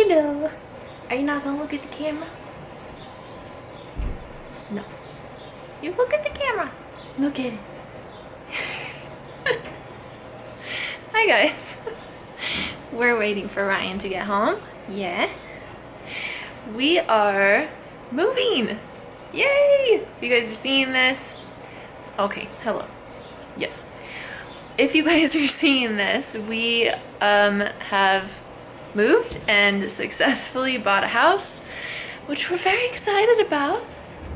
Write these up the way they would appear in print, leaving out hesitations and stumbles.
know. Are you not gonna look at the camera? No. You look at the camera. Look at it. Hi guys. We're waiting for Ryan to get home. Yeah. We are moving. Yay! If you guys are seeing this. Okay, hello. Yes. If you guys are seeing this, we have moved and successfully bought a house, which we're very excited about.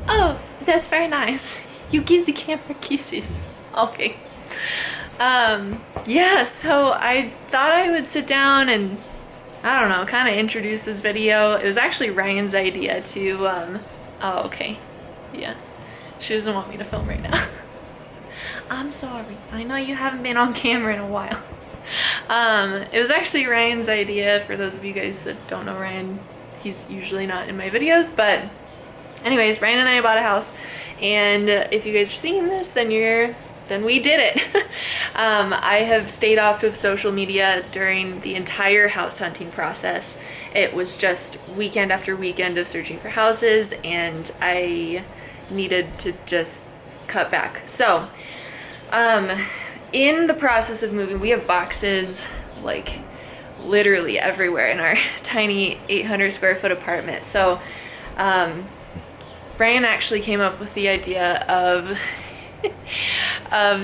Oh, that's very nice. You give the camera kisses. Okay. Yeah, so I thought I would sit down and, I don't know, kind of introduce this video. It was actually Ryan's idea to, oh, okay. Yeah. She doesn't want me to film right now. I'm sorry. I know you haven't been on camera in a while. It was actually Ryan's idea. For those of you guys that don't know Ryan, he's usually not in my videos, but anyways, Ryan and I bought a house, and if you guys are seeing this, then we did it. I have stayed off of social media during the entire house hunting process. It was just weekend after weekend of searching for houses, and I needed to just cut back. So, in the process of moving, we have boxes like literally everywhere in our tiny 800 square foot apartment. So, Brian actually came up with the idea of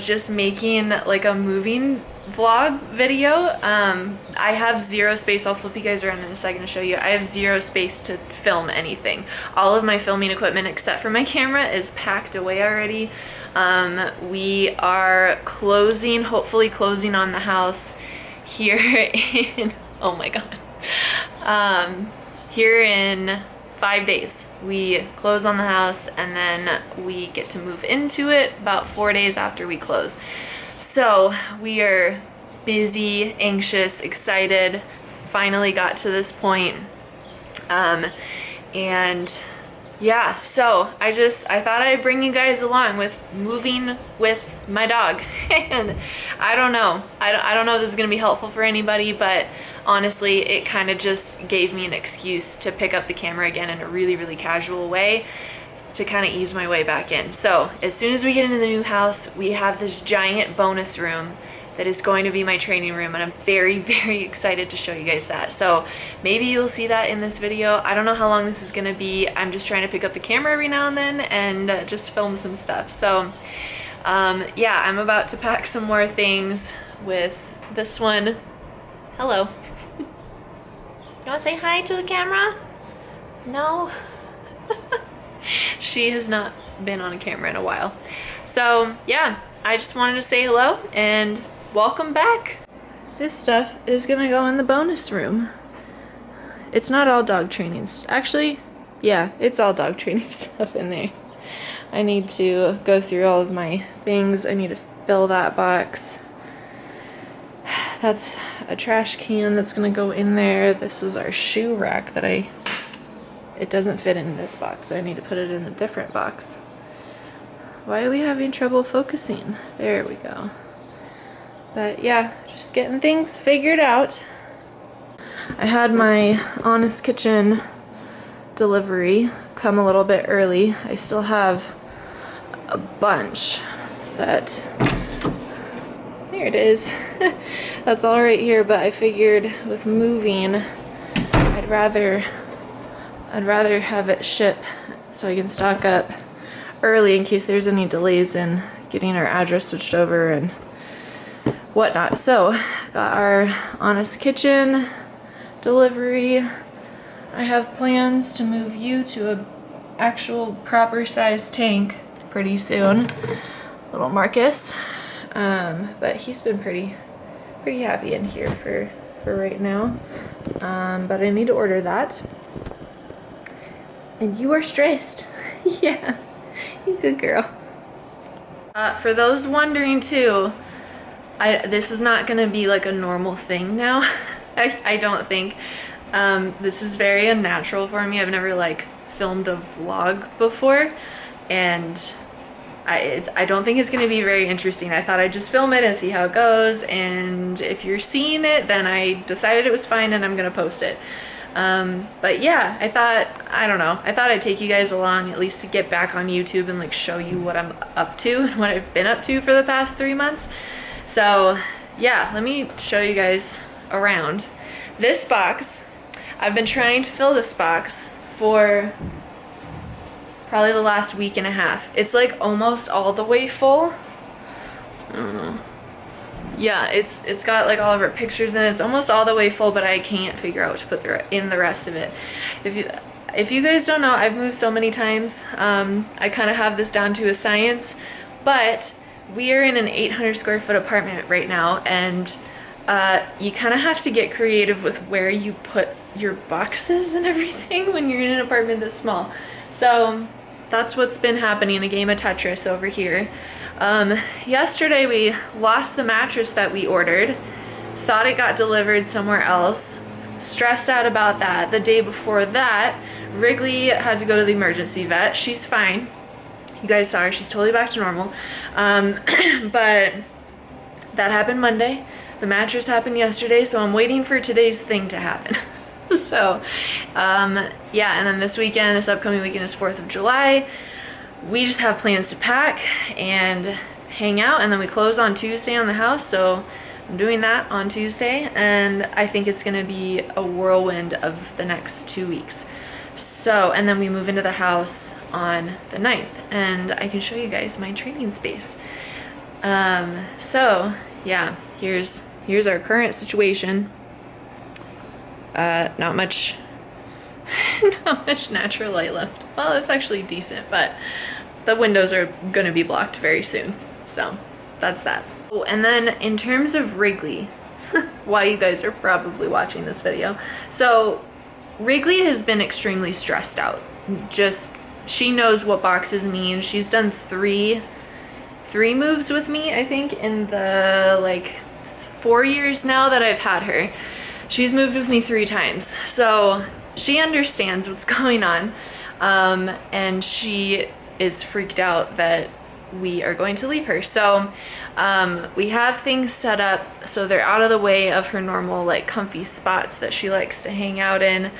just making like a moving vlog video. I have zero space. I'll flip you guys around in a second to show you. I have zero space to film anything. All of my filming equipment except for my camera is packed away already. We are hopefully closing on the house here in, oh my god, here in 5 days. We close on the house and then we get to move into it about 4 days after we close. So we are busy, anxious, excited, finally got to this point. And yeah, so I thought I'd bring you guys along with moving with my dog. And I don't know if this is gonna be helpful for anybody, but honestly, it kind of just gave me an excuse to pick up the camera again in a really, really casual way to kind of ease my way back in. So as soon as we get into the new house, we have this giant bonus room that is going to be my training room, and I'm very, very excited to show you guys that. So maybe you'll see that in this video. I don't know how long this is gonna be. I'm just trying to pick up the camera every now and then and just film some stuff. So yeah, I'm about to pack some more things with this one. Hello. You wanna say hi to the camera? No? She has not been on a camera in a while. So yeah, I just wanted to say hello and welcome back. This stuff is gonna go in the bonus room. It's not all dog training. Actually, yeah, it's all dog training stuff in there. I need to go through all of my things. I need to fill that box. That's a trash can that's gonna go in there. This is our shoe rack that it doesn't fit in this box, so I need to put it in a different box. Why are we having trouble focusing? There we go. But yeah, just getting things figured out. I had my Honest Kitchen delivery come a little bit early. I still have a bunch that, there it is. That's all right here, but I figured with moving, I'd rather have it ship so I can stock up early in case there's any delays in getting our address switched over and whatnot. So got our Honest Kitchen delivery. I have plans to move you to a actual proper size tank pretty soon, little Marcus. But he's been pretty happy in here for right now. But I need to order that. And you are stressed. Yeah, you good girl. For those wondering too, this is not gonna be like a normal thing now. I don't think. This is very unnatural for me. I've never like filmed a vlog before, and I don't think it's gonna be very interesting. I thought I'd just film it and see how it goes, and if you're seeing it, then I decided it was fine and I'm gonna post it. But yeah, I don't know, I thought I'd take you guys along at least to get back on YouTube and like show you what I'm up to and what I've been up to for the past 3 months. So yeah, let me show you guys around. This box, I've been trying to fill this box for probably the last week and a half. It's like almost all the way full. I don't know. Yeah, it's got like all of her pictures in it. It's almost all the way full, but I can't figure out what to put in the rest of it. If you guys don't know, I've moved so many times. I kind of have this down to a science, but we are in an 800 square foot apartment right now, and you kind of have to get creative with where you put your boxes and everything when you're in an apartment this small. So that's what's been happening, a game of Tetris over here. Yesterday we lost the mattress that we ordered, thought it got delivered somewhere else, stressed out about that. The day before that, Wrigley had to go to the emergency vet. She's fine. You guys saw her, she's totally back to normal. But that happened Monday. The mattress happened yesterday, so I'm waiting for today's thing to happen. So, yeah, and then this upcoming weekend is 4th of July. We just have plans to pack and hang out, and then we close on Tuesday on the house, so I'm doing that on Tuesday, and I think it's gonna be a whirlwind of the next 2 weeks. So, and then we move into the house on the 9th, and I can show you guys my training space. So, yeah, here's our current situation. Not much natural light left. Well, it's actually decent, but the windows are gonna be blocked very soon. So that's that. Oh, and then in terms of Wrigley, why you guys are probably watching this video. So Wrigley has been extremely stressed out. Just, she knows what boxes mean. She's done three moves with me, I think, in the like 4 years now that I've had her. She's moved with me 3 times. So she understands what's going on, and she is freaked out that we are going to leave her. So we have things set up so they're out of the way of her normal like comfy spots that she likes to hang out in.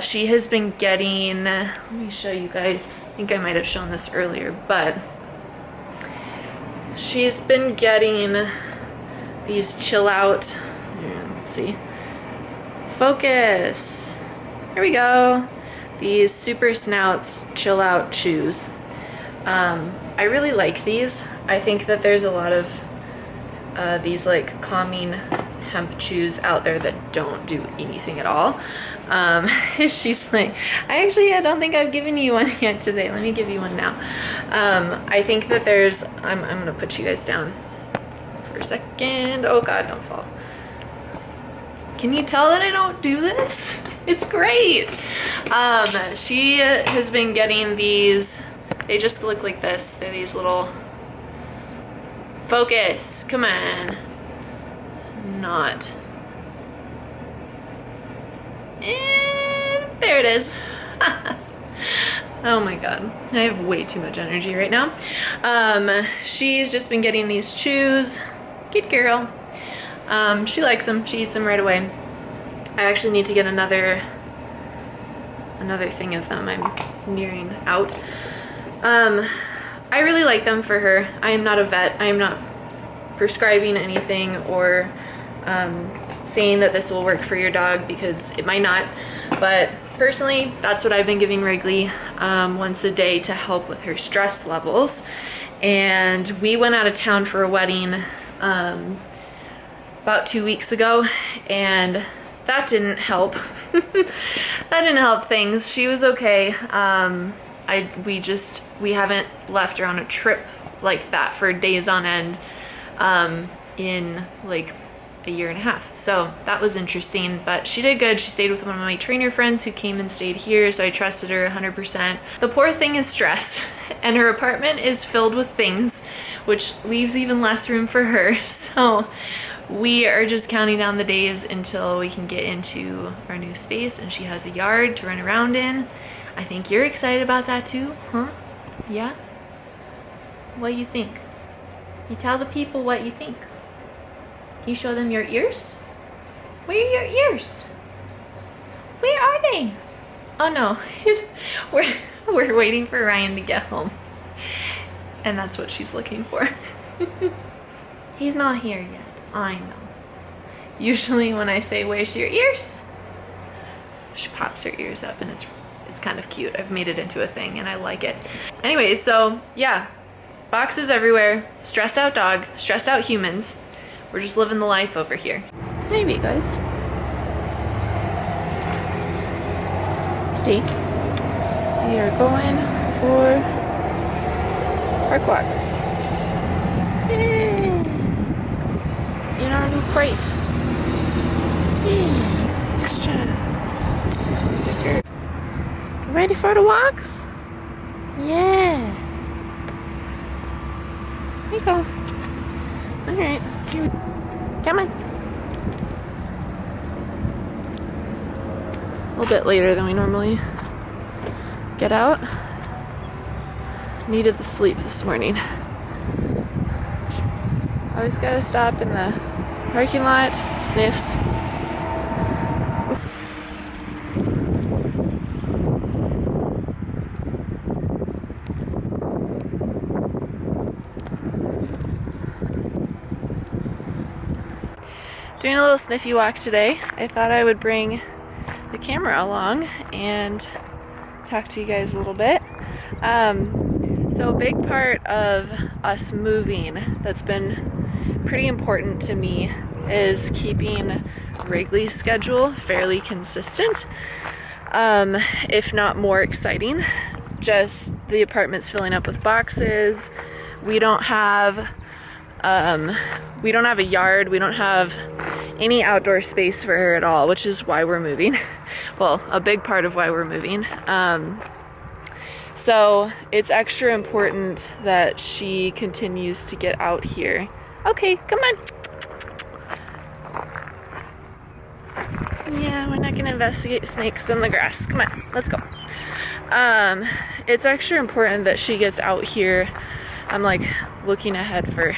She has been getting, let me show you guys, I think I might have shown this earlier, but she's been getting these chill out, let's see, focus, there we go, these Super Snouts chill out shoes. I really like these. I think that there's a lot of these like calming hemp chews out there that don't do anything at all. She's like, I don't think I've given you one yet today. Let me give you one now. I think that there's, I'm gonna put you guys down for a second. Oh God, don't fall. Can you tell that I don't do this? It's great. She has been getting these, they just look like this. They're these little, focus, come on. Not. And there it is. Oh my God, I have way too much energy right now. She's just been getting these chews. Good girl. She likes them, she eats them right away. I actually need to get another thing of them. I'm nearing out. I really like them for her. I am not a vet. I am not prescribing anything or saying that this will work for your dog, because it might not. But personally, that's what I've been giving Wrigley once a day to help with her stress levels. And we went out of town for a wedding about 2 weeks ago, and that didn't help. That didn't help things. She was okay. We haven't left her on a trip like that for days on end in like a year and a half. So that was interesting, but she did good. She stayed with one of my trainer friends who came and stayed here, so I trusted her 100%. The poor thing is stressed, and her apartment is filled with things, which leaves even less room for her. So we are just counting down the days until we can get into our new space and she has a yard to run around in. I think you're excited about that too, huh? Yeah? What do you think? You tell the people what you think. Can you show them your ears? Where are your ears? Where are they? Oh no, we're waiting for Ryan to get home. And that's what she's looking for. He's not here yet, I know. Usually when I say, where's your ears? She pops her ears up and it's kind of cute. I've made it into a thing and I like it. Anyway, so yeah, boxes everywhere, stressed out dog, stressed out humans. We're just living the life over here. Maybe, guys. Steve, we are going for park walks. Yay! In our new crate. Yay! Nice job. Good girl. Ready for the walks? Yeah. Here you go. Alright. Come on. A little bit later than we normally get out. Needed the sleep this morning. Always gotta stop in the parking lot, sniffs. Doing a little sniffy walk today. I thought I would bring the camera along and talk to you guys a little bit. So a big part of us moving that's been pretty important to me is keeping Wrigley's schedule fairly consistent, if not more exciting. Just the apartment's filling up with boxes. We don't have a yard. We don't have any outdoor space for her at all, which is why we're moving. Well, a big part of why we're moving. So it's extra important that she continues to get out here. Okay, come on. Yeah, we're not gonna investigate snakes in the grass. Come on, let's go. It's extra important that she gets out here. I'm like looking ahead for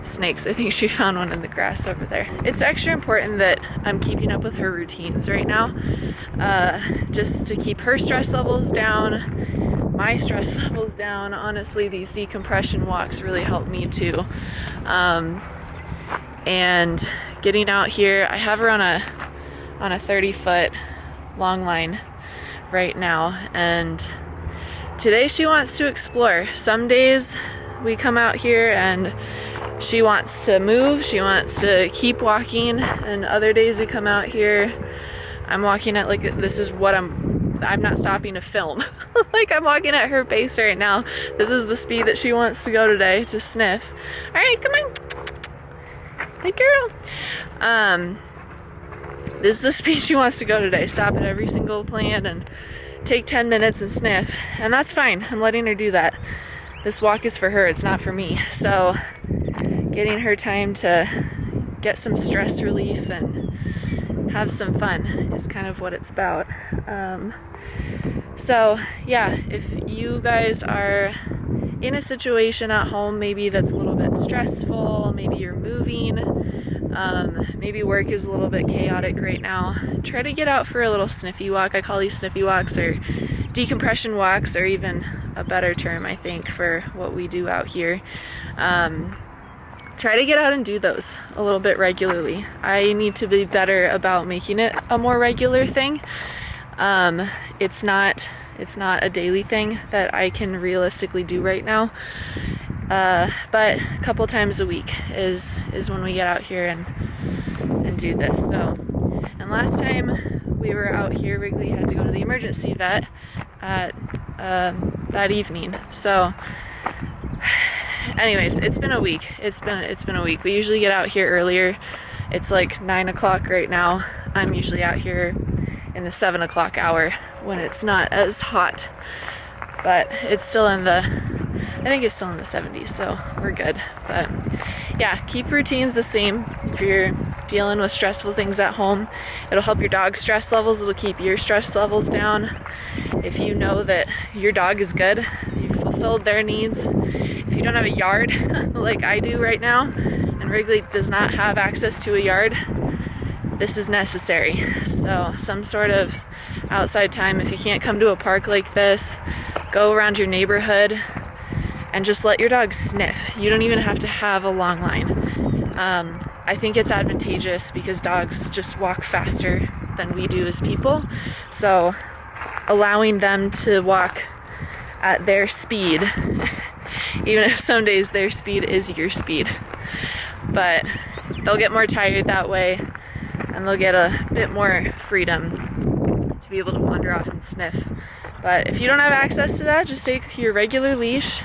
snakes. I think she found one in the grass over there. It's extra important that I'm keeping up with her routines right now, just to keep her stress levels down, my stress levels down. Honestly, these decompression walks really help me too. And getting out here, I have her on a 30-foot long line right now, and today she wants to explore. Some days we come out here and she wants to move, she wants to keep walking, and other days we come out here, I'm walking at like, this is what I'm not stopping to film. Like I'm walking at her pace right now. This is the speed that she wants to go today to sniff. All right, come on. Good girl. This is the speed she wants to go today. Stop at every single plant and take 10 minutes and sniff. And that's fine. I'm letting her do that. This walk is for her, it's not for me. So getting her time to get some stress relief and have some fun is kind of what it's about. So yeah, if you guys are in a situation at home maybe that's a little bit stressful, maybe you're moving, maybe work is a little bit chaotic right now, try to get out for a little sniffy walk. I call these sniffy walks, or decompression walks, or even a better term I think for what we do out here. Try to get out and do those a little bit regularly. I need to be better about making it a more regular thing. It's not a daily thing that I can realistically do right now. But a couple times a week is when we get out here and do this. So, and last time we were out here, Wrigley had to go to the emergency vet at that evening. So anyways, it's been a week. It's been a week. We usually get out here earlier. It's like 9 o'clock right now. I'm usually out here in the 7 o'clock hour when it's not as hot, but it's still in the, I think it's still in the 70s, so we're good. But yeah, keep routines the same. If you're dealing with stressful things at home, it'll help your dog's stress levels, it'll keep your stress levels down. If you know that your dog is good, you've fulfilled their needs. If you don't have a yard like I do right now, and Wrigley does not have access to a yard, this is necessary. So some sort of outside time. If you can't come to a park like this, go around your neighborhood and just let your dog sniff. You don't even have to have a long line. I think it's advantageous because dogs just walk faster than we do as people. So allowing them to walk at their speed, even if some days their speed is your speed, but they'll get more tired that way and they'll get a bit more freedom to be able to wander off and sniff. But if you don't have access to that, just take your regular leash,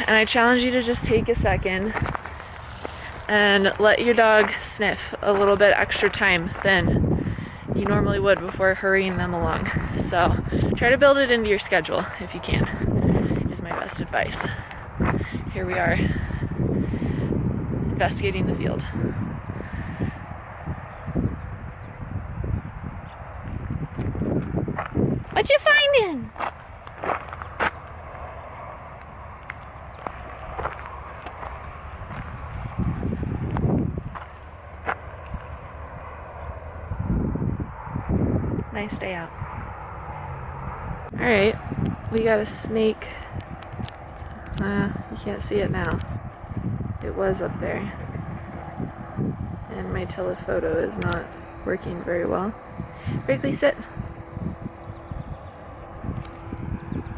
and I challenge you to just take a second and let your dog sniff a little bit extra time than you normally would before hurrying them along. So try to build it into your schedule if you can, is my best advice. Here we are, investigating the field. What you finding? Nice day out. Alright, we got a snake. You can't see it now. It was up there. And my telephoto is not working very well. Wrigley, sit.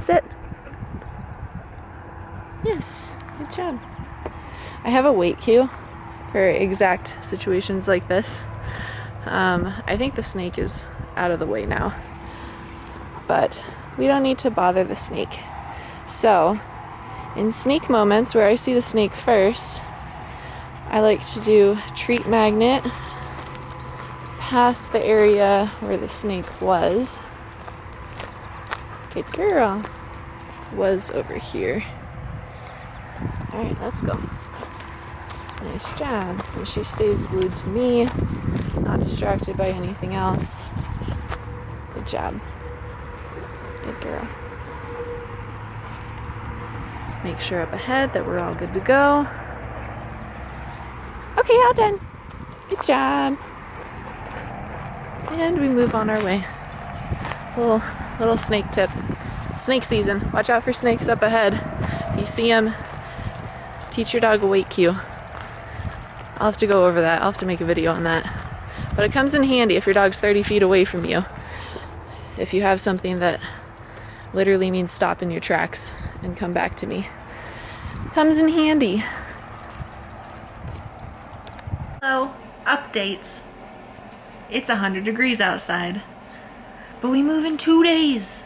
Sit. Yes, good job. I have a weight cue for exact situations like this. I think the snake is out of the way now, but we don't need to bother the snake. So in snake moments where I see the snake first, I like to do treat magnet past the area where the snake was. Good girl. Was over here. Alright, let's go. Nice job. And she stays glued to me, not distracted by anything else. Good job. Good girl. Make sure up ahead that we're all good to go. Okay, all done. Good job. And we move on our way. Little snake tip. It's snake season. Watch out for snakes up ahead. If you see them, teach your dog a weight cue. I'll have to go over that. I'll have to make a video on that. But it comes in handy if your dog's 30 feet away from you. If you have something that literally means stop in your tracks and come back to me. Comes in handy. Hello, updates. It's 100 degrees outside, but we move in 2 days.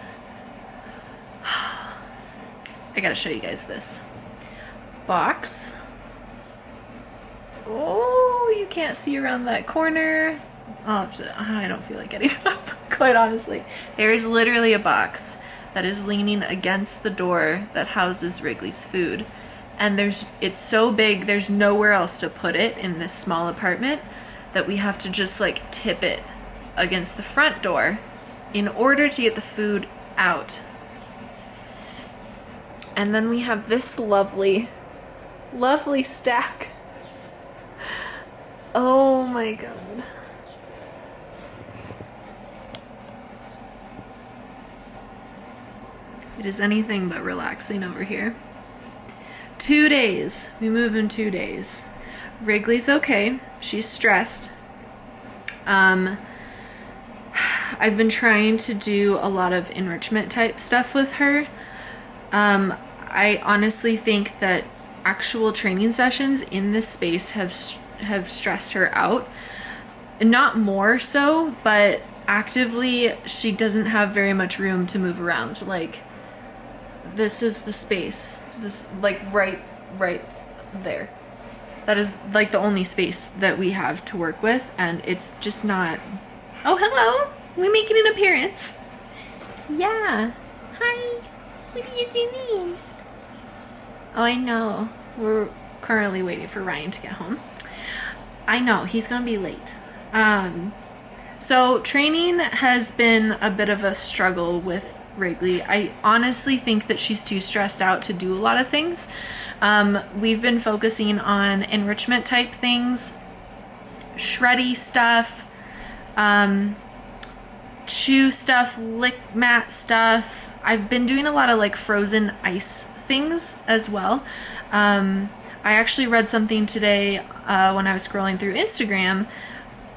I gotta show you guys this box. Oh, you can't see around that corner. I don't feel like getting up, quite honestly. There is literally a box that is leaning against the door that houses Wrigley's food. And it's so big, there's nowhere else to put it in this small apartment that we have to just like tip it against the front door in order to get the food out. And then we have this lovely stack. Oh my god. It is anything but relaxing over here. 2 days. We move in 2 days. Wrigley's okay. She's stressed. I've been trying to do a lot of enrichment type stuff with her. I honestly think that actual training sessions in this space have stressed her out. Not more so, but actively she doesn't have very much room to move around. Like, this is the space. This, like, right there. That is like the only space that we have to work with, and it's just not. Oh, hello! We're making an appearance. Yeah. Hi. What are you doing? Oh, I know. We're currently waiting for Ryan to get home. I know, he's gonna be late. So training has been a bit of a struggle with Wrigley. I honestly think that she's too stressed out to do a lot of things. We've been focusing on enrichment type things shreddy stuff, chew stuff, lick mat stuff. I've been doing a lot of like frozen ice things as well. I actually read something today when I was scrolling through Instagram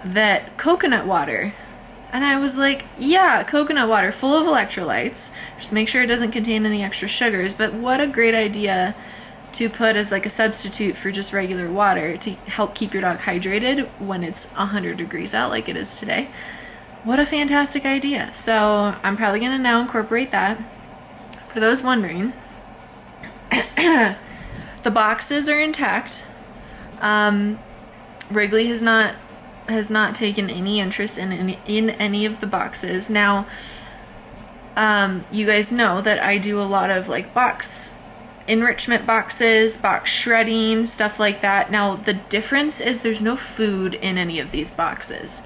that coconut water, and I was like, yeah, coconut water full of electrolytes. Just make sure it doesn't contain any extra sugars, but what a great idea to put as like a substitute for just regular water to help keep your dog hydrated when it's 100 degrees out like it is today. What a fantastic idea. So I'm probably gonna now incorporate that. For those wondering, the boxes are intact. Wrigley has not taken any interest in any of the boxes. Now, you guys know that I do a lot of like box enrichment boxes, box shredding, stuff like that. Now, the difference is there's no food in any of these boxes,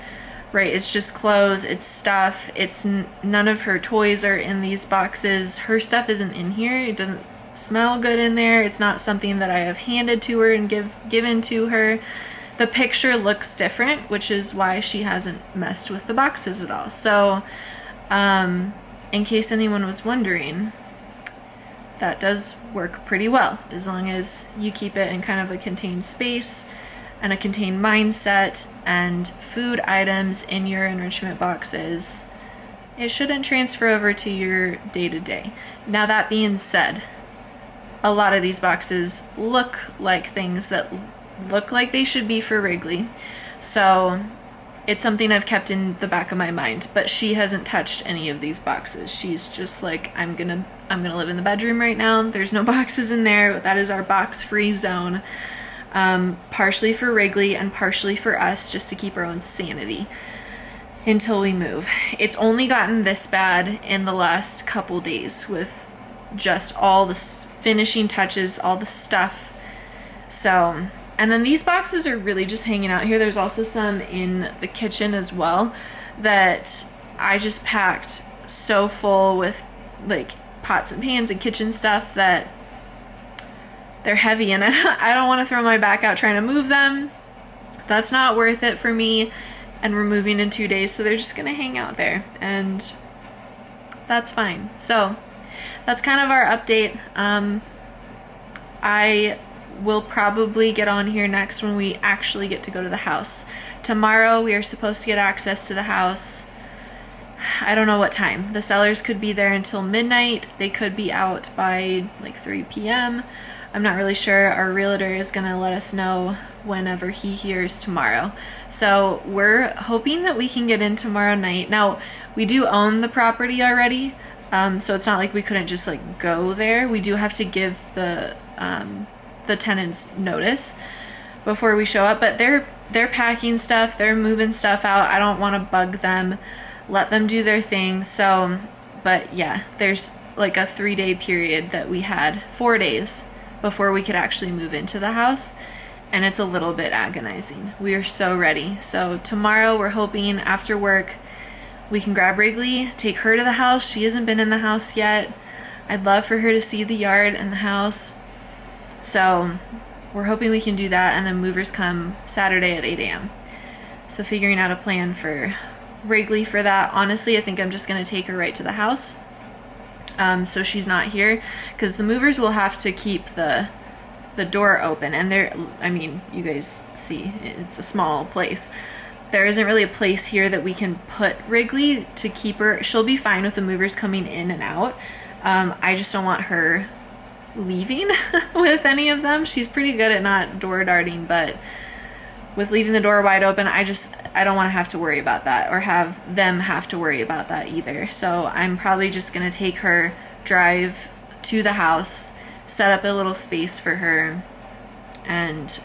right? It's just clothes, it's stuff. It's none of her toys are in these boxes. Her stuff isn't in here. It doesn't smell good in there. It's not something that I have handed to her and given to her. The picture looks different, which is why she hasn't messed with the boxes at all. So, in case anyone was wondering, that does work pretty well as long as you keep it in kind of a contained space and a contained mindset, and food items in your enrichment boxes. It shouldn't transfer over to your day-to-day. Now, that being said, a lot of these boxes look like things that look like they should be for Wrigley, so it's something I've kept in the back of my mind, but she hasn't touched any of these boxes. She's just like, I'm gonna live in the bedroom right now. There's no boxes in there. That is our box-free zone, partially for Wrigley and partially for us, just to keep our own sanity until we move. It's only gotten this bad in the last couple days with just all the finishing touches, all the stuff. So, and then these boxes are really just hanging out here. There's also some in the kitchen as well that I just packed so full with like pots and pans and kitchen stuff that they're heavy, and I don't want to throw my back out trying to move them. That's not worth it for me, and we're moving in 2 days, so they're just gonna hang out there, and that's fine. So that's kind of our update. I will probably get on here next when we actually get to go to the house. Tomorrow we are supposed to get access to the house. I don't know what time. The sellers could be there until midnight. They could be out by like 3 p.m. I'm not really sure. Our realtor is gonna let us know whenever he hears tomorrow. So we're hoping that we can get in tomorrow night. Now, we do own the property already, so it's not like we couldn't just like go there. We do have to give the tenants notice before we show up, but they're packing stuff, they're moving stuff out. I don't want to bug them, let them do their thing. So, but yeah, there's like a 3-day period that we had, 4 days before we could actually move into the house, and it's a little bit agonizing. We are so ready. So tomorrow we're hoping after work we can grab Wrigley, take her to the house. She hasn't been in the house yet. I'd love for her to see the yard and the house. So we're hoping we can do that, and then movers come Saturday at 8 a.m. So figuring out a plan for Wrigley for that. Honestly, I think I'm just going to take her right to the house, so she's not here, because the movers will have to keep the door open, and I mean, you guys see, it's a small place. There isn't really a place here that we can put Wrigley to keep her. She'll be fine with the movers coming in and out. I just don't want her leaving with any of them. She's pretty good at not door darting, but with leaving the door wide open, I don't want to have to worry about that, or have them have to worry about that either. So I'm probably just going to take her, drive to the house, set up a little space for her, and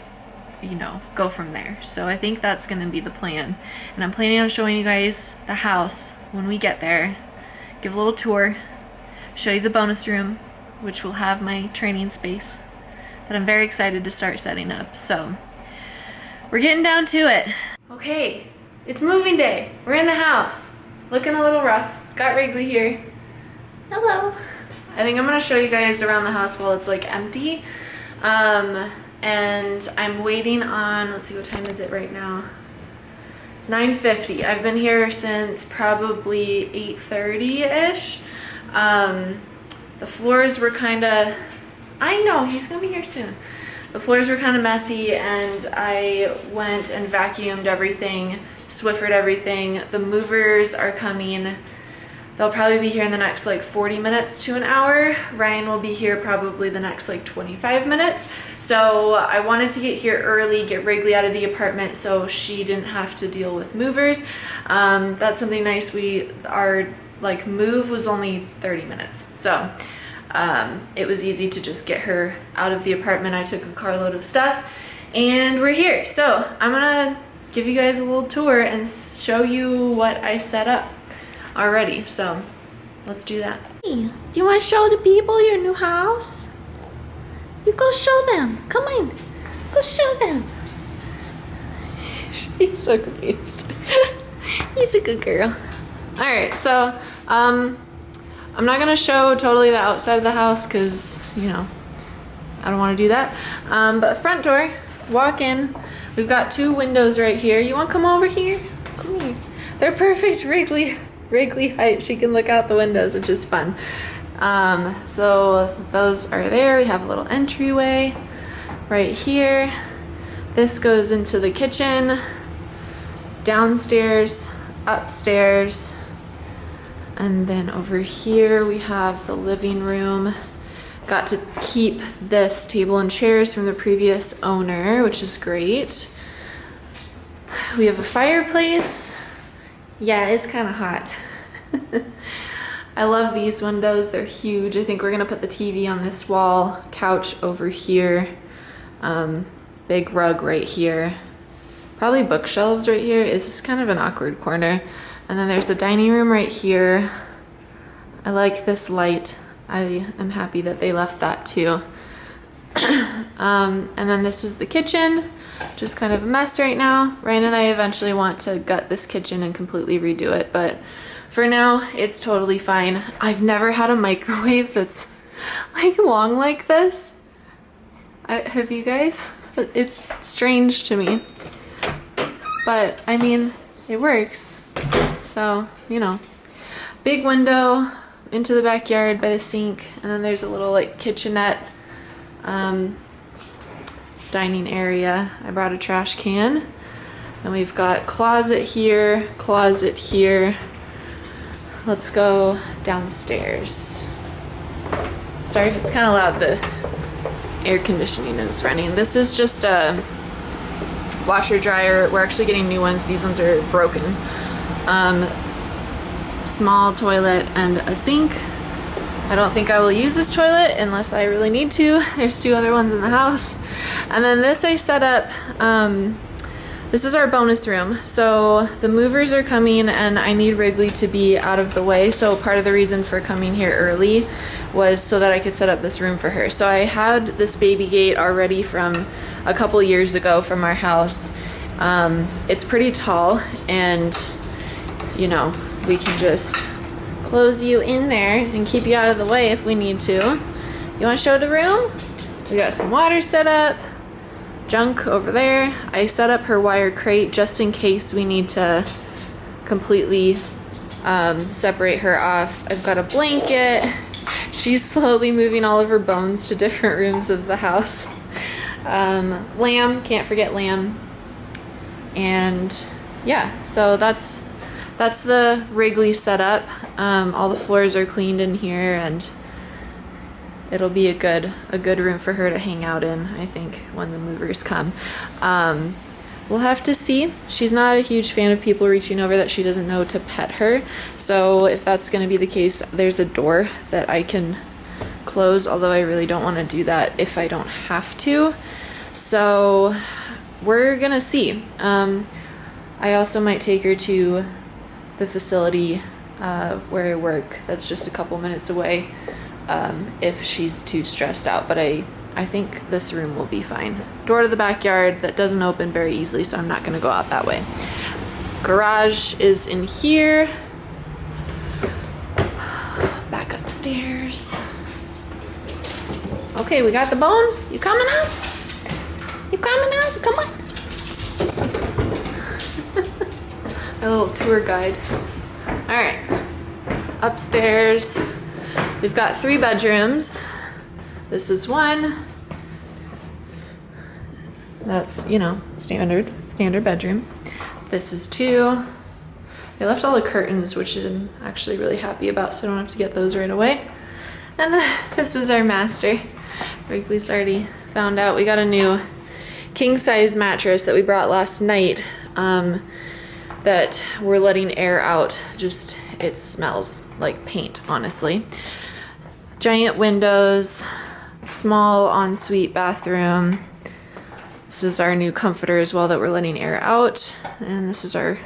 go from there. So I think that's going to be the plan, and I'm planning on showing you guys the house when we get there, give a little tour, show you the bonus room, which will have my training space that I'm very excited to start setting up. So we're getting down to it. Okay, it's moving day. We're in the house. Looking a little rough. Got Wrigley here. Hello. I think I'm gonna show you guys around the house while it's like empty. And I'm waiting on, let's see, what time is it right now? It's 9:50. I've been here since probably 8:30-ish. The floors were kinda, I know, he's gonna be here soon. The floors were kind of messy, and I went and vacuumed everything, Swiffered everything. The movers are coming. They'll probably be here in the next like 40 minutes to an hour. Ryan will be here probably the next like 25 minutes. So I wanted to get here early, get Wrigley out of the apartment so she didn't have to deal with movers. That's something nice. Our like move was only 30 minutes. So it was easy to just get her out of the apartment. I took a carload of stuff and we're here. So I'm gonna give you guys a little tour and show you what I set up already. So let's do that. Hey, do you want to show the people your new house? You go show them. Come on, go show them. She's so confused. He's a good girl. All right, so I'm not gonna show totally the outside of the house because, you know, I don't want to do that. But front door, walk in. We've got 2 windows right here. You want to come over here? Come here. They're perfect Wrigley height. She can look out the windows, which is fun. So those are there. We have a little entryway right here. This goes into the kitchen, downstairs, upstairs, and then over here we have the living room. Got to keep this table and chairs from the previous owner, which is great. We have a fireplace. Yeah, it's kind of hot. I love these windows. They're huge. I think we're gonna put the TV on this wall, couch over here, big rug right here, probably bookshelves right here. It's just kind of an awkward corner. And then there's a dining room right here. I like this light. I am happy that they left that too. And then this is the kitchen, just kind of a mess right now. Ryan and I eventually want to gut this kitchen and completely redo it, but for now it's totally fine. I've never had a microwave that's like long like this. Have you guys? It's strange to me, but I mean, it works. So, you know, big window into the backyard by the sink, and then there's a little like kitchenette dining area. I brought a trash can, and we've got closet here, closet here. Let's go downstairs. Sorry if it's kind of loud, the air conditioning is running. This is just a washer dryer. We're actually getting new ones. These ones are broken. Small toilet and a sink. I don't think I will use this toilet unless I really need to. There's 2 other ones in the house. And then this I set up, this is our bonus room. So the movers are coming and I need Wrigley to be out of the way. So part of the reason for coming here early was so that I could set up this room for her. So I had this baby gate already from a couple years ago from our house. It's pretty tall, and you know, we can just close you in there and keep you out of the way if we need to. You want to show the room? We got some water set up, junk over there. I set up her wire crate just in case we need to completely separate her off. I've got a blanket. She's slowly moving all of her bones to different rooms of the house. Lamb, can't forget Lamb. And yeah, so that's the Wrigley setup. All the floors are cleaned in here, and it'll be a good room for her to hang out in, I think, when the movers come. We'll have to see. She's not a huge fan of people reaching over that she doesn't know to pet her. So if that's going to be the case, there's a door that I can close, although I really don't want to do that if I don't have to. So we're gonna see. I also might take her to the facility where I work, that's just a couple minutes away, if she's too stressed out, but I think this room will be fine. Door to the backyard that doesn't open very easily, so I'm not gonna go out that way. Garage is in here. Back upstairs. Okay, we got the bone. You coming up? You coming up? Come on. A little tour guide. All right, upstairs. We've got 3 bedrooms. This is one. That's, you know, standard bedroom. This is 2. They left all the curtains, which I'm actually really happy about, so I don't have to get those right away. And then this is our master. Wrigley's already found out. We got a new king-size mattress that we brought last night that we're letting air out. Just, it smells like paint, honestly. Giant windows, small ensuite bathroom. This is our new comforter as well that we're letting air out. And this is our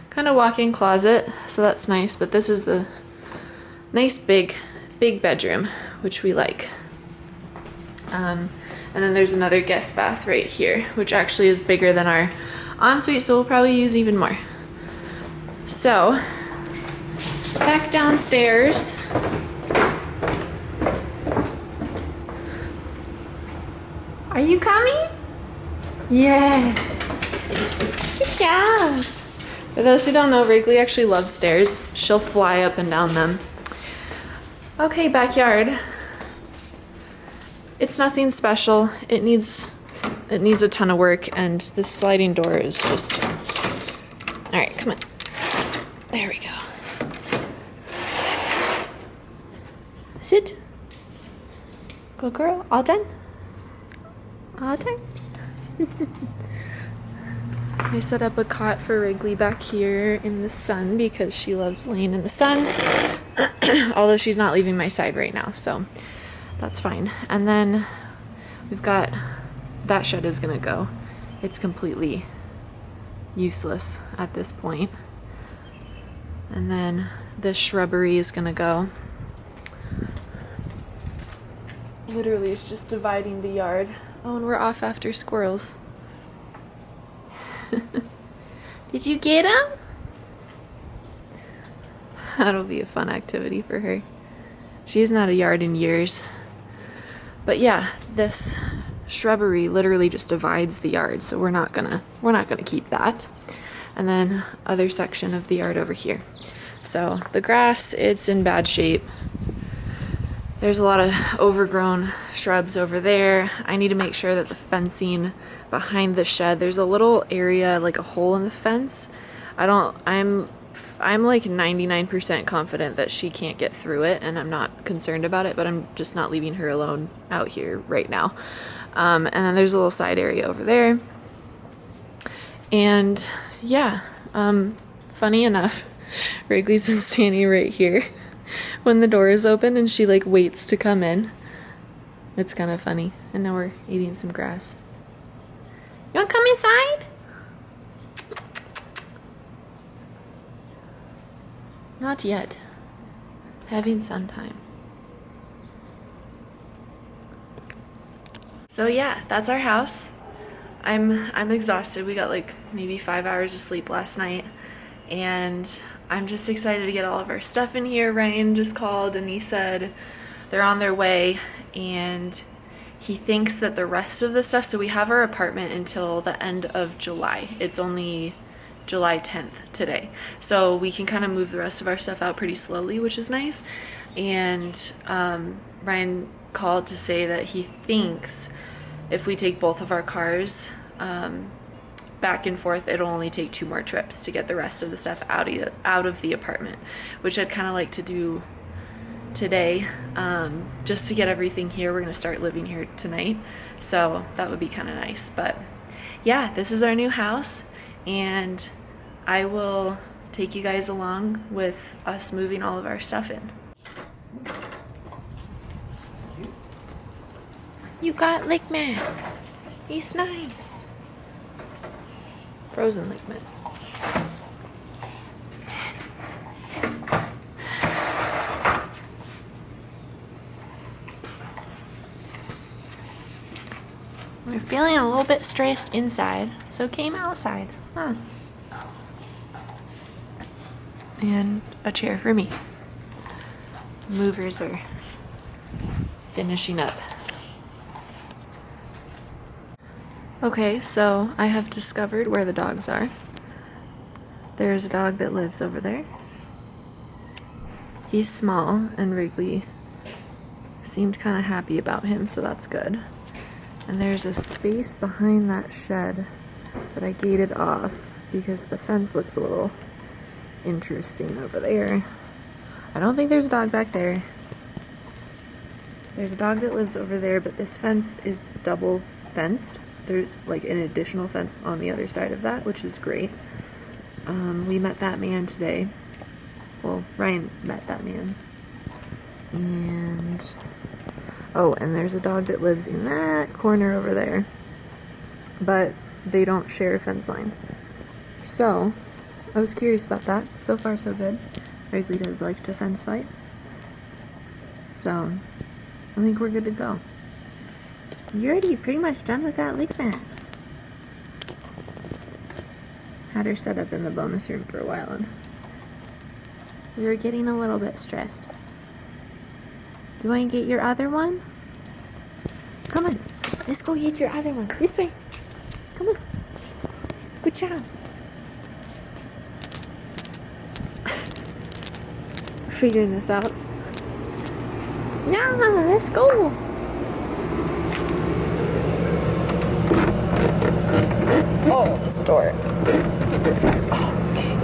kind of walk-in closet, so that's nice. But this is the nice big bedroom, which we like. And then there's another guest bath right here, which actually is bigger than our ensuite, so we'll probably use even more. So, back downstairs. Are you coming? Yeah. Good job. For those who don't know, Wrigley actually loves stairs. She'll fly up and down them. Okay, backyard. It's nothing special. It needs a ton of work, and this sliding door is just... All right, come on. There we go. Sit. Good girl. All done? All done? I set up a cot for Wrigley back here in the sun because she loves laying in the sun. Although she's not leaving my side right now, so that's fine. And then we've got, that shed is gonna go. It's completely useless at this point. And then this shrubbery is gonna go. Literally, it's just dividing the yard. Oh, and we're off after squirrels. Did you get them? That'll be a fun activity for her. She hasn't had a yard in years. But yeah, this shrubbery literally just divides the yard, so we're not gonna keep that. And then other section of the yard over here. So the grass, it's in bad shape. There's a lot of overgrown shrubs over there. I need to make sure that the fencing behind the shed, there's a little area, like a hole in the fence. I'm like 99% confident that she can't get through it, and I'm not concerned about it, but I'm just not leaving her alone out here right now. And then there's a little side area over there. And yeah, funny enough, Wrigley's been standing right here when the door is open, and she like waits to come in. It's kind of funny. And now we're eating some grass. You want to come inside? Not yet. Having sun time. So yeah, that's our house. I'm exhausted. We got like maybe 5 hours of sleep last night, and I'm just excited to get all of our stuff in here. Ryan just called and he said they're on their way, and he thinks that the rest of the stuff, so we have our apartment until the end of July. It's only July 10th today. So we can kind of move the rest of our stuff out pretty slowly, which is nice. And Ryan called to say that he thinks if we take both of our cars back and forth, it'll only take 2 more trips to get the rest of the stuff out of the apartment, which I'd kind of like to do today, just to get everything here. We're gonna start living here tonight, so that would be kind of nice. But yeah, this is our new house, and I will take you guys along with us moving all of our stuff in. You got Lick Man. He's nice. Frozen Lick Man. We're feeling a little bit stressed inside, so came outside. And a chair for me. Movers are finishing up. Okay, so I have discovered where the dogs are. There's a dog that lives over there. He's small, and Wrigley seemed kind of happy about him, so that's good. And there's a space behind that shed that I gated off because the fence looks a little interesting over there. I don't think there's a dog back there. There's a dog that lives over there, but this fence is double fenced. There's like an additional fence on the other side of that, which is great. We met that man today. Well, Ryan met that man. And oh, and there's a dog that lives in that corner over there. But they don't share a fence line. So, I was curious about that. So far, so good. Wrigley does like to fence fight. So, I think we're good to go. You're already pretty much done with that lake mat. Had her set up in the bonus room for a while, and we were getting a little bit stressed. Do you want to get your other one? Come on, let's go get your other one. This way. Come on. Good job. Figuring this out. Yeah, let's go. Oh, this door. Oh, okay.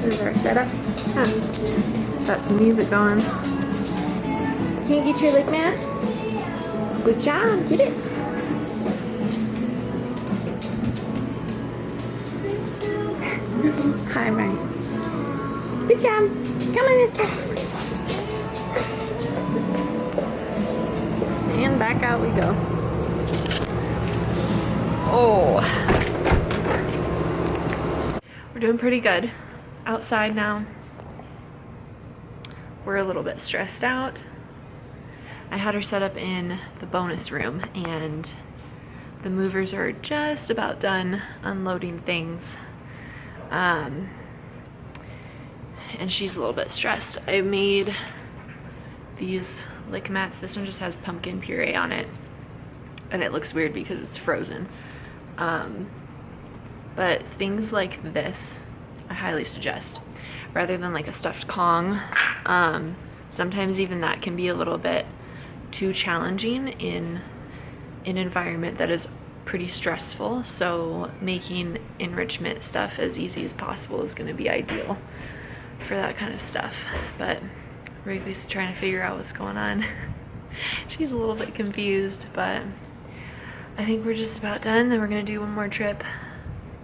Here's our setup. Got some music going. Can you get your lick mat? Good job, get it. Hi, Ryan. Good job. Come on, let's go. And back out we go. Oh. We're doing pretty good. Outside now. We're a little bit stressed out. I had her set up in the bonus room, and the movers are just about done unloading things. And she's a little bit stressed. I made these lick mats. This one just has pumpkin puree on it, and it looks weird because it's frozen. But things like this, I highly suggest, rather than like a stuffed Kong. Sometimes even that can be a little bit too challenging in an environment that is pretty stressful, so making enrichment stuff as easy as possible is going to be ideal for that kind of stuff. But Wrigley's trying to figure out what's going on. She's a little bit confused, but I think we're just about done. Then we're going to do one more trip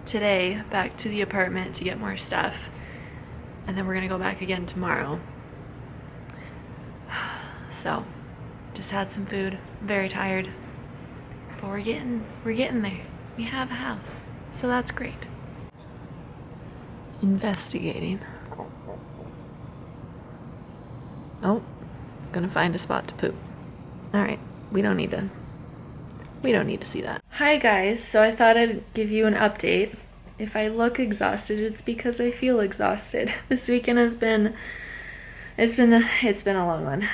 today back to the apartment to get more stuff, and then we're going to go back again tomorrow. So just had some food, very tired, but we're getting there. We have a house, so that's great. Investigating. Oh, gonna find a spot to poop. All right, we don't need to see that. Hi guys, so I thought I'd give you an update. If I look exhausted, it's because I feel exhausted. This weekend has been it's been a long one.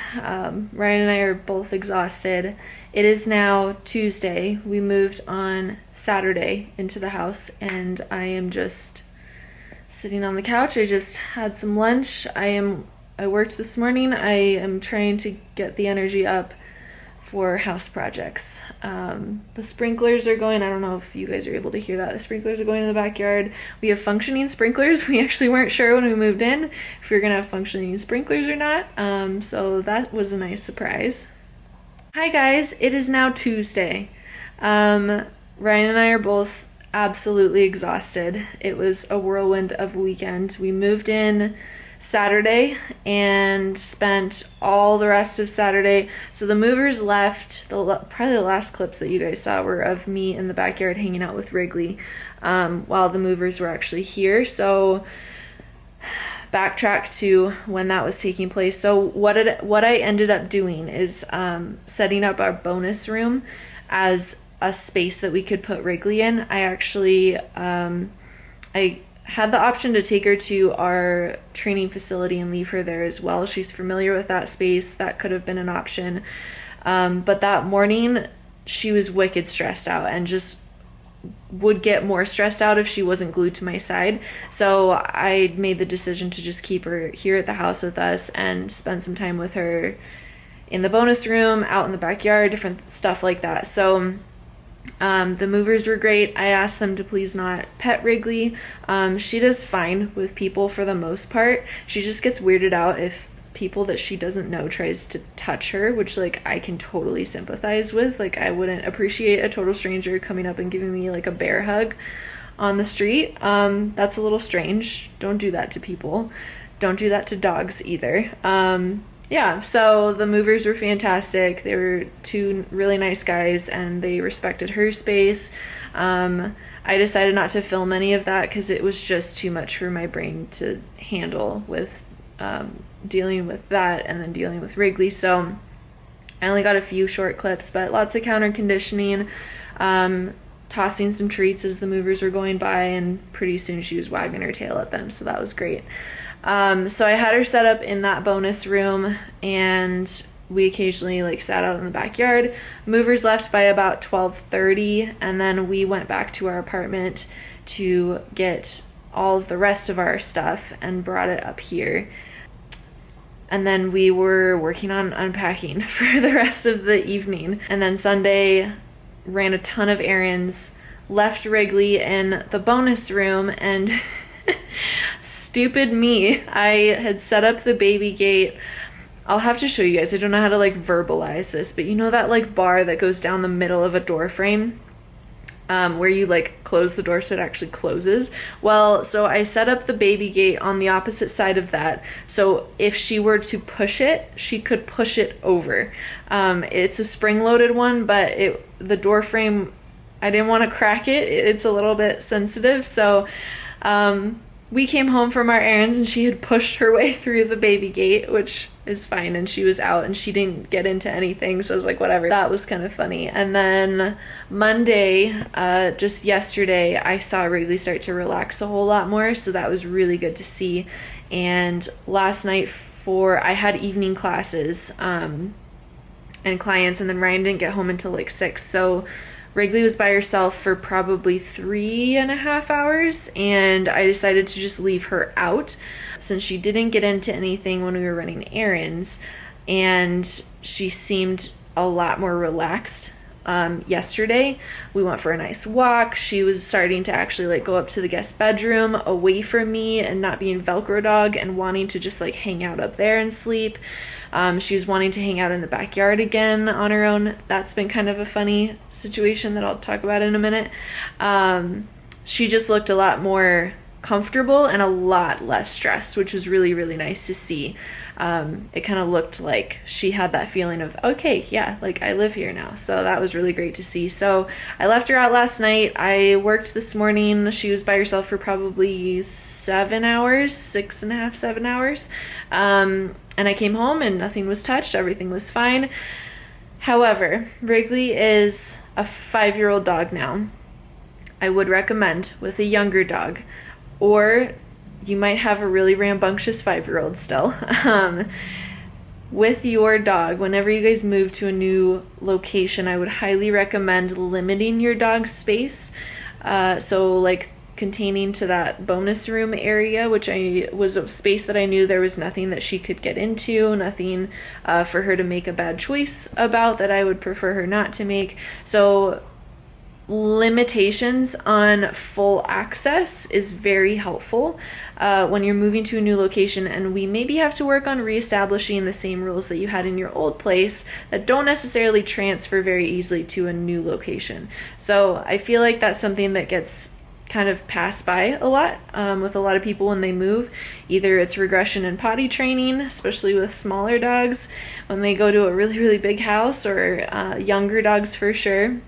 Ryan and I are both exhausted. It is now Tuesday. We moved on Saturday into the house, and I am just sitting on the couch. I just had some lunch. I worked this morning. I am trying to get the energy up for house projects. The sprinklers are going. I don't know if you guys are able to hear that. The sprinklers are going in the backyard. We have functioning sprinklers. We actually weren't sure when we moved in if we were gonna have functioning sprinklers or not. So that was a nice surprise. Hi guys, it is now Tuesday. Ryan and I are both absolutely exhausted. It was a whirlwind of a weekend. We moved in Saturday and spent all the rest of Saturday. So the movers left. Probably the last clips that you guys saw were of me in the backyard hanging out with Wrigley while the movers were actually here. So backtrack to when that was taking place. So what I ended up doing is setting up our bonus room as a space that we could put Wrigley in. I actually I had the option to take her to our training facility and leave her there as well. She's familiar with that space. That could have been an option. But that morning, she was wicked stressed out and just would get more stressed out if she wasn't glued to my side. So I made the decision to just keep her here at the house with us and spend some time with her in the bonus room, out in the backyard, different stuff like that. So the movers were great. I asked them to please not pet Wrigley. She does fine with people for the most part. She just gets weirded out if people that she doesn't know tries to touch her, which like I can totally sympathize with. Like I wouldn't appreciate a total stranger coming up and giving me like a bear hug on the street. That's a little strange. Don't do that to people. Don't do that to dogs either. Yeah, so the movers were fantastic. They were two really nice guys and they respected her space. I decided not to film any of that because it was just too much for my brain to handle with dealing with that and then dealing with Wrigley. So I only got a few short clips, but lots of counter conditioning, tossing some treats as the movers were going by, and pretty soon she was wagging her tail at them, so that was great. So I had her set up in that bonus room, and we occasionally like sat out in the backyard. Movers left by about 12:30, and then we went back to our apartment to get all of the rest of our stuff and brought it up here. And then we were working on unpacking for the rest of the evening. And then Sunday, ran a ton of errands, left Wrigley in the bonus room, and stupid me, I had set up the baby gate. I'll have to show you guys. I don't know how to like verbalize this, but you know that like bar that goes down the middle of a door frame? Where you like close the door so it actually closes. Well, so I set up the baby gate on the opposite side of that. So if she were to push it, she could push it over. It's a spring-loaded one, but the door frame, I didn't want to crack it. It's a little bit sensitive. So we came home from our errands and she had pushed her way through the baby gate, which is fine, and she was out and she didn't get into anything, so I was like, whatever. That was kind of funny. And then Monday, just yesterday, I saw Wrigley start to relax a whole lot more, so that was really good to see. And last night I had evening classes and clients, and then Ryan didn't get home until like 6, so Wrigley was by herself for probably 3.5 hours, and I decided to just leave her out since she didn't get into anything when we were running errands, and she seemed a lot more relaxed. Yesterday we went for a nice walk. She was starting to actually like go up to the guest bedroom away from me and not being Velcro dog and wanting to just like hang out up there and sleep. She was wanting to hang out in the backyard again on her own. That's been kind of a funny situation that I'll talk about in a minute. She just looked a lot more comfortable and a lot less stressed, which was really, really nice to see. It kind of looked like she had that feeling of, okay, yeah, like I live here now. So that was really great to see. So I left her out last night. I worked this morning. She was by herself for probably 7 hours, 6.5, 7 hours. And I came home and nothing was touched. Everything was fine. However, Wrigley is a 5-year-old dog now. I would recommend with a younger dog, or you might have a really rambunctious 5-year-old still. With your dog, whenever you guys move to a new location, I would highly recommend limiting your dog's space. So like containing to that bonus room area, which was a space that I knew there was nothing that she could get into, nothing for her to make a bad choice about that I would prefer her not to make. So limitations on full access is very helpful when you're moving to a new location, and we maybe have to work on reestablishing the same rules that you had in your old place that don't necessarily transfer very easily to a new location. So I feel like that's something that gets kind of passed by a lot with a lot of people when they move. Either it's regression in potty training, especially with smaller dogs when they go to a really, really big house, or younger dogs for sure.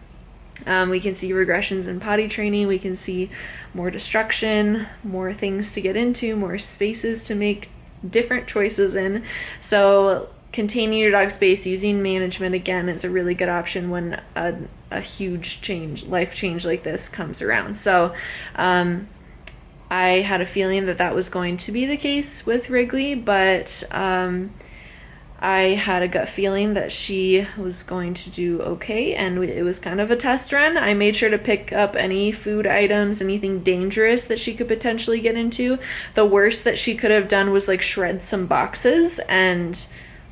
We can see regressions in potty training. We can see more destruction, more things to get into, more spaces to make different choices in. So containing your dog space, using management again, is a really good option when a huge change, life change like this comes around. So I had a feeling that was going to be the case with Wrigley, but I had a gut feeling that she was going to do okay, and it was kind of a test run. I made sure to pick up any food items, anything dangerous that she could potentially get into. The worst that she could have done was like shred some boxes and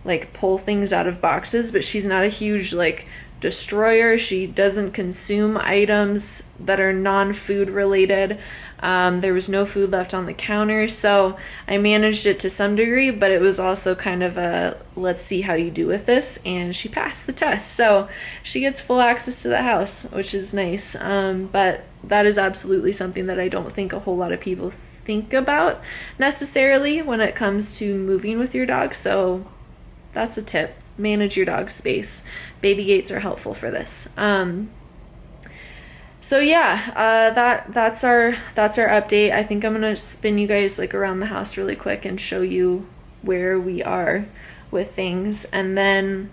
like pull things out of boxes, but she's not a huge like destroyer. She doesn't consume items that are non-food related. There was no food left on the counter, so I managed it to some degree, but it was also kind of a let's see how you do with this, and she passed the test, so she gets full access to the house, which is nice. But that is absolutely something that I don't think a whole lot of people think about necessarily when it comes to moving with your dog, so that's a tip. Manage your dog's space. Baby gates are helpful for this. So yeah, that's our update. I think I'm gonna spin you guys like around the house really quick and show you where we are with things, and then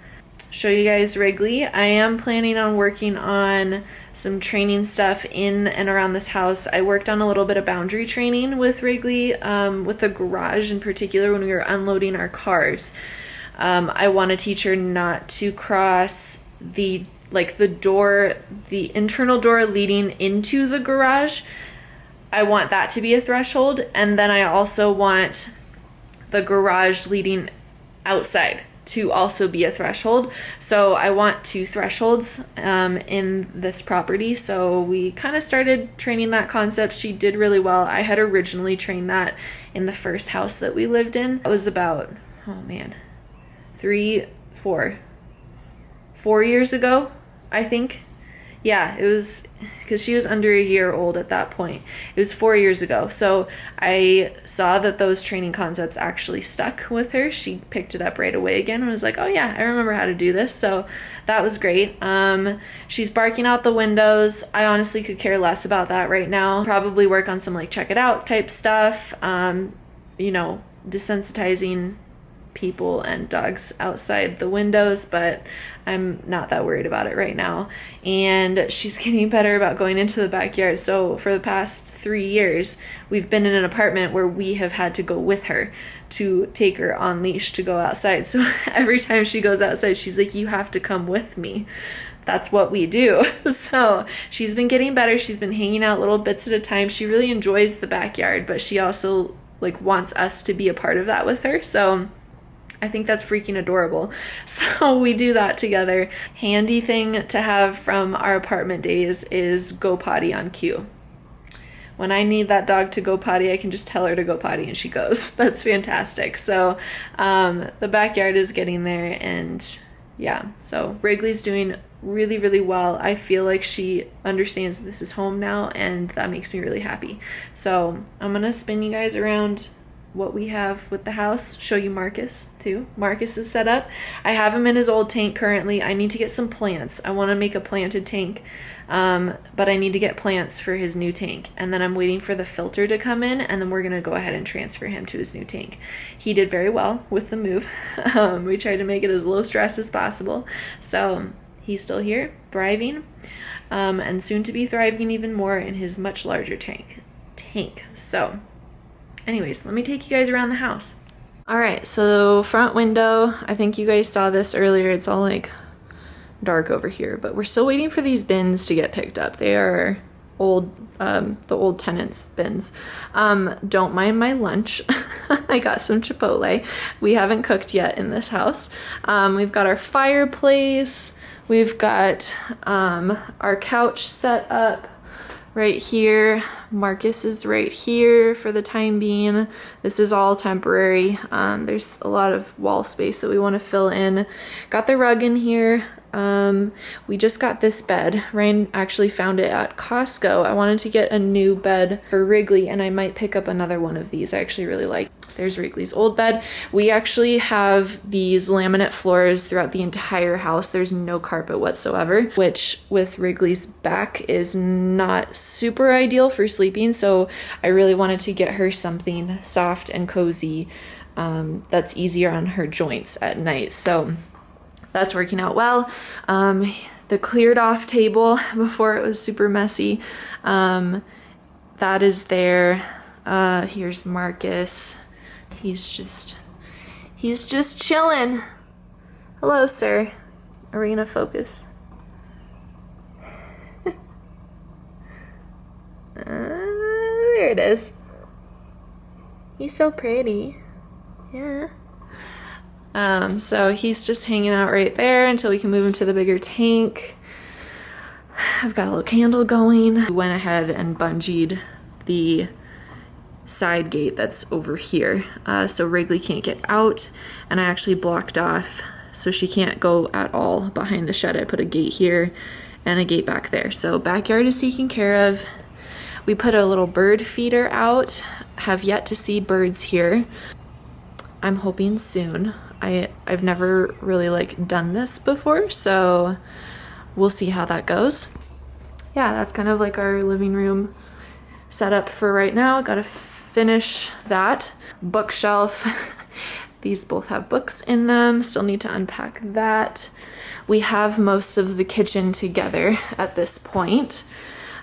show you guys Wrigley. I am planning on working on some training stuff in and around this house. I worked on a little bit of boundary training with Wrigley, with the garage in particular when we were unloading our cars. I want to teach her not to cross the door, the internal door leading into the garage. I want that to be a threshold, and then I also want the garage leading outside to also be a threshold. So I want 2 thresholds in this property. So we kind of started training that concept. She did really well. I had originally trained that in the first house that we lived in. It was about, oh man, 4 years ago, I think. Yeah, it was because she was under a year old at that point. It was 4 years ago. So I saw that those training concepts actually stuck with her. She picked it up right away again and was like, oh yeah, I remember how to do this. So that was great. She's barking out the windows. I honestly could care less about that right now. Probably work on some like check it out type stuff. Desensitizing people and dogs outside the windows, but I'm not that worried about it right now. And she's getting better about going into the backyard. So for the past 3 years, we've been in an apartment where we have had to go with her to take her on leash to go outside. So every time she goes outside, she's like, you have to come with me. That's what we do. So she's been getting better. She's been hanging out little bits at a time. She really enjoys the backyard, but she also like wants us to be a part of that with her. So I think that's freaking adorable. So we do that together. Handy thing to have from our apartment days is go potty on cue. When I need that dog to go potty, I can just tell her to go potty and she goes. That's fantastic. So the backyard is getting there, and yeah, so Wrigley's doing really, really well. I feel like she understands that this is home now, and that makes me really happy. So I'm gonna spin you guys around what we have with the house, show you Marcus too. Marcus is set up. I have him in his old tank currently. I need to get some plants. I want to make a planted tank, but I need to get plants for his new tank, and then I'm waiting for the filter to come in, and then we're gonna go ahead and transfer him to his new tank. He did very well with the move. We tried to make it as low stress as possible, so he's still here, thriving, and soon to be thriving even more in his much larger tank. So anyways, let me take you guys around the house. All right, so front window, I think you guys saw this earlier. It's all like dark over here, but we're still waiting for these bins to get picked up. They are old, the old tenants' bins. Don't mind my lunch. I got some Chipotle. We haven't cooked yet in this house. We've got our fireplace. We've got our couch set up right here. Marcus is right here for the time being. This is all temporary. There's a lot of wall space that we want to fill in. Got the rug in here. We just got this bed. Ryan actually found it at Costco. I wanted to get a new bed for Wrigley, and I might pick up another one of these. I actually really like. There's Wrigley's old bed. We actually have these laminate floors throughout the entire house. There's no carpet whatsoever, which with Wrigley's back is not super ideal for sleeping. So I really wanted to get her something soft and cozy that's easier on her joints at night. So that's working out well. The cleared off table before it was super messy, that is there. Here's Marcus. He's just chilling. Hello, sir. Are we gonna focus? There it is. He's so pretty. Yeah. So he's just hanging out right there until we can move him to the bigger tank. I've got a little candle going. We went ahead and bungeed the side gate that's over here. So Wrigley can't get out, and I actually blocked off so she can't go at all behind the shed. I put a gate here and a gate back there. So backyard is taken care of. We put a little bird feeder out. Have yet to see birds here. I'm hoping soon. I've never really like done this before, so we'll see how that goes. Yeah, that's kind of like our living room setup for right now. Gotta finish that. Bookshelf. These both have books in them. Still need to unpack that. We have most of the kitchen together at this point,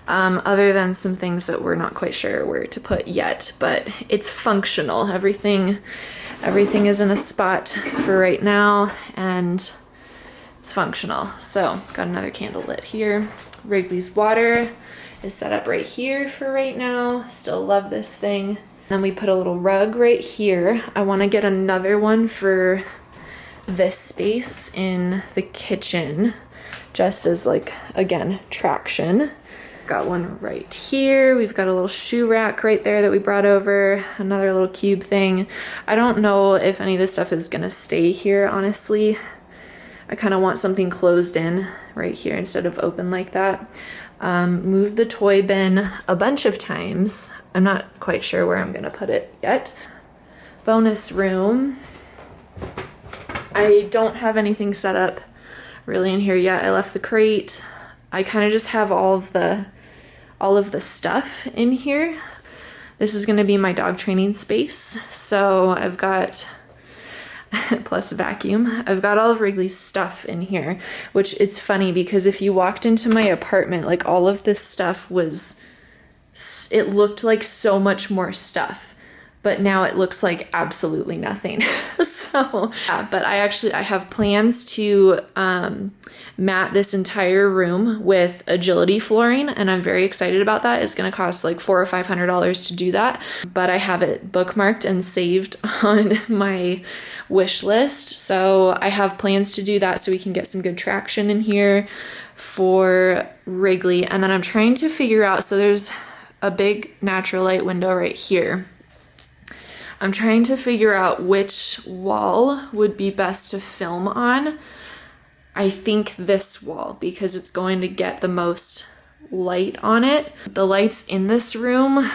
other than some things that we're not quite sure where to put yet, but it's functional. Everything is in a spot for right now, and it's functional. So got another candle lit here. Wrigley's water is set up right here for right now. Still love this thing. Then we put a little rug right here. I want to get another one for this space in the kitchen, just as like, again, traction. Got one right here. We've got a little shoe rack right there that we brought over. Another little cube thing. I don't know if any of this stuff is gonna stay here, honestly. I kind of want something closed in right here instead of open like that. Moved the toy bin a bunch of times. I'm not quite sure where I'm gonna put it yet. Bonus room. I don't have anything set up really in here yet. I left the crate. I kind of just have all of the stuff in here. This is gonna be my dog training space. So I've got, plus vacuum, I've got all of Wrigley's stuff in here, which it's funny because if you walked into my apartment, like all of this stuff it looked like so much more stuff, but now it looks like absolutely nothing. So yeah, but I have plans to mat this entire room with agility flooring, and I'm very excited about that. It's gonna cost like $400 or $500 to do that, but I have it bookmarked and saved on my wish list. So I have plans to do that so we can get some good traction in here for Wrigley. And then I'm trying to figure out, so there's a big natural light window right here. I'm trying to figure out which wall would be best to film on. I think this wall, because it's going to get the most light on it. The lights in this room,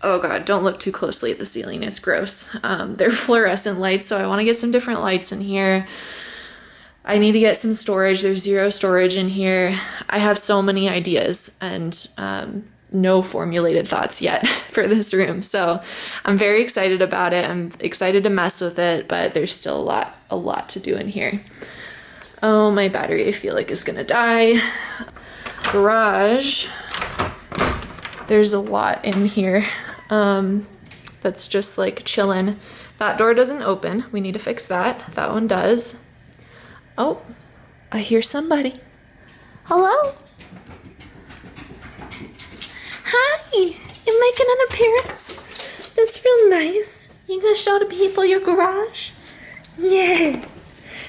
oh God, don't look too closely at the ceiling, it's gross. They're fluorescent lights, so I wanna get some different lights in here. I need to get some storage. There's 0 storage in here. I have so many ideas and no formulated thoughts yet for this room. So I'm very excited about it. I'm excited to mess with it, but there's still a lot to do in here. Oh, my battery I feel like is gonna die. Garage. There's a lot in here that's just like chilling. That door doesn't open. We need to fix that. That one does. Oh, I hear somebody. Hello? Hi, you making an appearance? That's real nice. You gonna show the people your garage? Yeah.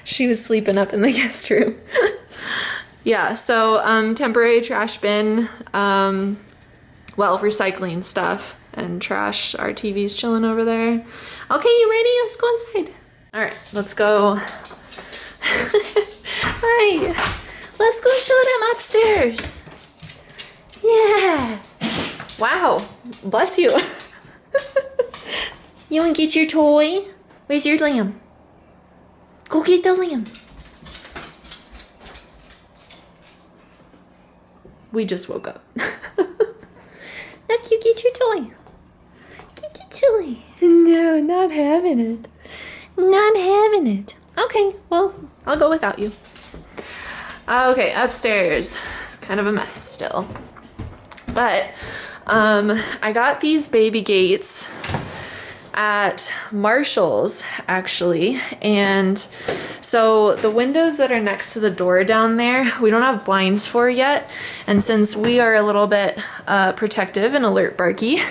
She was sleeping up in the guest room. Yeah, so temporary trash bin, well, recycling stuff and trash. Our TV's chilling over there. Okay, you ready? Let's go inside. All right, let's go. Hi, let's go show them upstairs. Yeah. Wow, bless you. You wanna get your toy? Where's your lamb? Go get the lamb. We just woke up. Look, you get your toy. Get the toy. No, not having it. Not having it. Okay, well, I'll go without you. Okay, upstairs. It's kind of a mess still. But I got these baby gates. at Marshall's actually, and so the windows that are next to the door down there, we don't have blinds for yet, and since we are a little bit protective and alert Barky,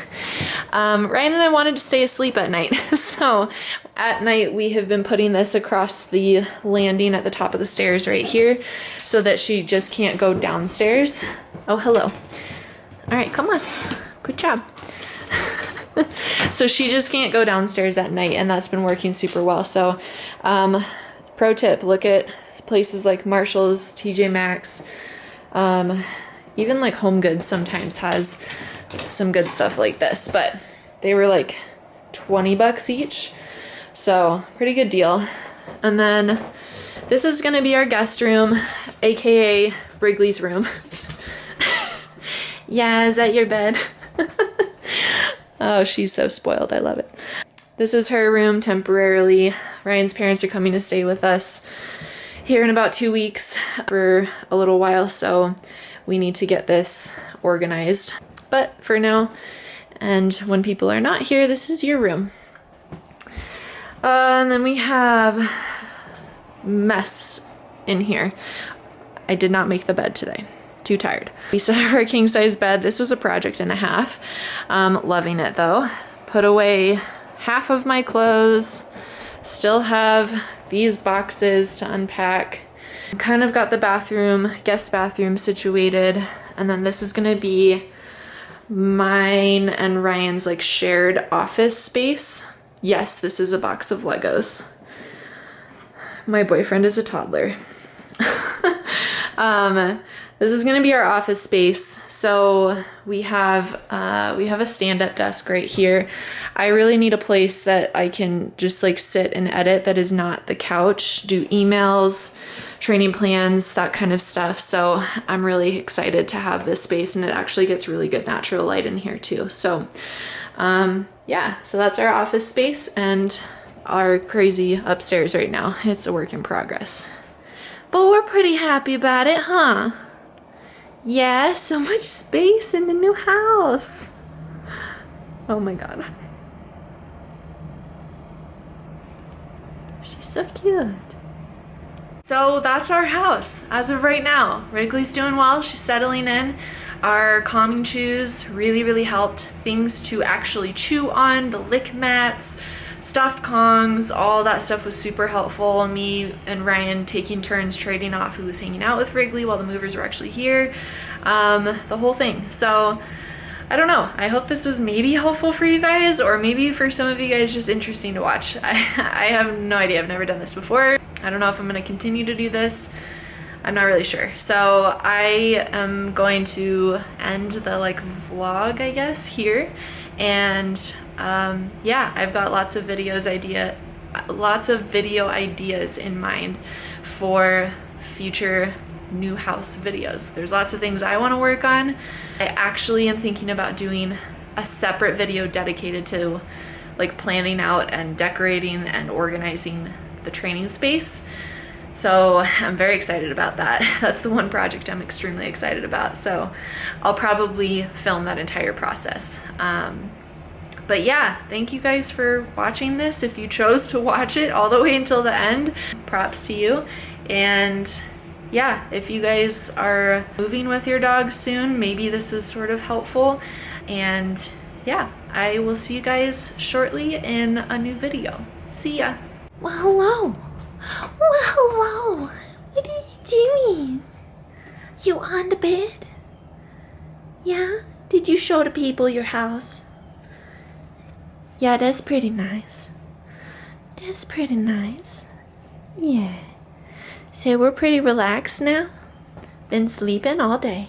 Ryan and I wanted to stay asleep at night. So at night we have been putting this across the landing at the top of the stairs right here so that she just can't go downstairs. Oh, hello. All right, come on. Good job. So she just can't go downstairs at night, and that's been working super well. So pro tip, look at places like Marshall's, TJ Maxx, even like Home Goods sometimes has some good stuff like this, but they were like 20 bucks each, so pretty good deal. And then this is gonna be our guest room, aka Wrigley's room. Yeah, is that your bed? Oh, she's so spoiled. I love it. This is her room temporarily. Ryan's parents are coming to stay with us here in about 2 weeks for a little while, so we need to get this organized. But for now, and when people are not here, this is your room. And then we have mess in here. I did not make the bed today. Too tired. We set up our king size bed. This was a project and a half. Loving it though. Put away half of my clothes. Still have these boxes to unpack. Kind of got the bathroom, guest bathroom situated. And then this is gonna be mine and Ryan's like shared office space. Yes, this is a box of Legos. My boyfriend is a toddler. This is gonna be our office space. So we have a stand-up desk right here. I really need a place that I can just like sit and edit that is not the couch, do emails, training plans, that kind of stuff. So I'm really excited to have this space, and it actually gets really good natural light in here too. So yeah, so that's our office space and our crazy upstairs right now. It's a work in progress. But we're pretty happy about it, huh? Yeah, so much space in the new house. Oh my god. She's so cute. So that's our house as of right now. Wrigley's doing well, she's settling in. Our calming chews really helped. Things to actually chew on, the lick mats, stuffed Kongs, all that stuff was super helpful. Me and Ryan taking turns trading off who was hanging out with Wrigley while the movers were actually here. The whole thing. So I don't know. I hope this was maybe helpful for you guys, or maybe for some of you guys just interesting to watch. I have no idea. I've never done this before. I don't know if I'm going to continue to do this. I'm not really sure. So I am going to end the like vlog, I guess, here. And yeah, I've got lots of video ideas in mind for future new house videos. There's lots of things I want to work on. I actually am thinking about doing a separate video dedicated to like planning out and decorating and organizing the training space. So I'm very excited about that. That's the one project I'm extremely excited about. So I'll probably film that entire process. But yeah, thank you guys for watching this. If you chose to watch it all the way until the end, props to you. And yeah, if you guys are moving with your dogs soon, maybe this was sort of helpful. And yeah, I will see you guys shortly in a new video. See ya. Well, hello. Well, hello. What are you doing? You on the bed? Yeah? Did you show the people your house? Yeah, that's pretty nice. That's pretty nice. Yeah. So we're pretty relaxed now. Been sleeping all day.